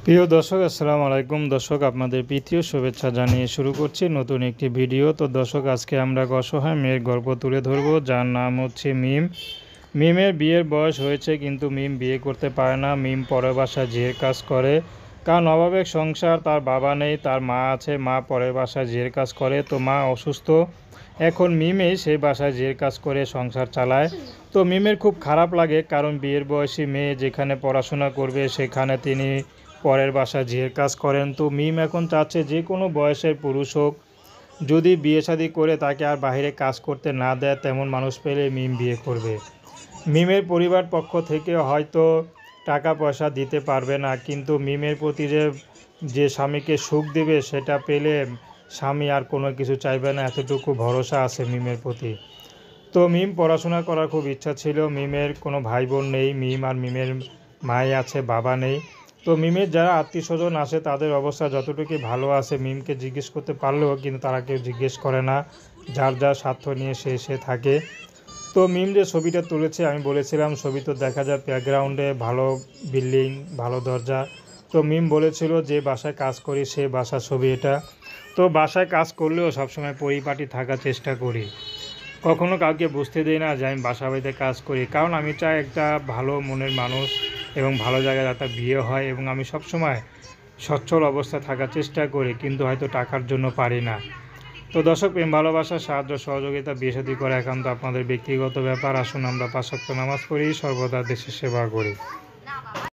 প্রিয় দর্শক, আসসালামু আলাইকুম। দর্শক, আপনাদের প্রীতীয় শুভেচ্ছা জানিয়ে শুরু করছি নতুন একটি ভিডিও। তো দর্শক, আজকে আমরা এক অসহায় মেয়ের গল্প তুলে ধরব, যার নাম হচ্ছে মিম। মিমের বিয়ের বয়স হয়েছে, কিন্তু মিম বিয়ে করতে পারে না। মিম পরের বাসায় ঝিয়ের কাজ করে, কারণ অভাবের সংসার। তার বাবা নেই, তার মা আছে। মা পরের বাসায় ঝিয়ের কাজ করে, তো মা অসুস্থ। এখন মিমই সেই বাসায় ঝিয়ের কাজ করে সংসার চালায়। তো মিমের খুব খারাপ লাগে, কারণ বিয়ের বয়সী মেয়ে যেখানে পড়াশোনা করবে সেখানে তিনি পরের বাসায় ঝিয়ের কাজ করেন। তো মিম এখন চাচ্ছে যে কোনো বয়সের পুরুষ হোক, যদি বিয়ে শাদী করে তাকে আর বাইরে কাজ করতে না দেয়, তেমন মানুষ পেলে মিম বিয়ে করবে। মিমের পরিবার পক্ষ থেকে হয়তো টাকা পয়সা দিতে পারবে না, কিন্তু মিমের প্রতি যে স্বামীকে সুখ দেবে সেটা পেলে স্বামী আর কোনো কিছু চাইবে না, এতটুকু ভরসা আছে মিমের প্রতি। তো মিম পড়াশোনা করার খুব ইচ্ছা ছিল। মিমের কোনো ভাই বোন নেই। মিম আর মিমের মাই আছে, বাবা নেই। তো মিমের যারা আত্মীয় স্বজন আছে তাদের অবস্থা যতটুকু ভালো আছে, মিমকে জিজ্ঞেস করতে পারলেও কিন্তু তারা কেউ জিজ্ঞেস করে না। যার যার স্বার্থ নিয়ে সে থাকে। তো মিম যে ছবিটা তুলেছে, আমি বলেছিলাম ছবি তো দেখা যায় ব্যাকগ্রাউন্ডে ভালো বিল্ডিং, ভালো দরজা। তো মিম বলেছিল যে বাসায় কাজ করি, সে বাসার ছবি এটা। তো বাসায় কাজ করলেও সবসময় পরিপাটি থাকার চেষ্টা করি, কখনো কাউকে বুঝতে দিই না যে আমি বাসা বাড়িতে কাজ করি, কারণ আমি চাই একটা ভালো মনের মানুষ এবং ভালো জায়গায় একটা বিয়ে হয়, এবং আমি সবসময় সচ্ছল অবস্থায় থাকার চেষ্টা করি, কিন্তু হয়তো টাকার জন্য পারি না। তো দর্শক, প্রেম ভালোবাসা, সাহায্য সহযোগিতা, বিয়ে শাদী করা একান্ত আপনাদের ব্যক্তিগত ব্যাপার। আসুন আমরা 5 ওয়াক্ত নামাজ পড়ি, সর্বদা দেশের সেবা করি।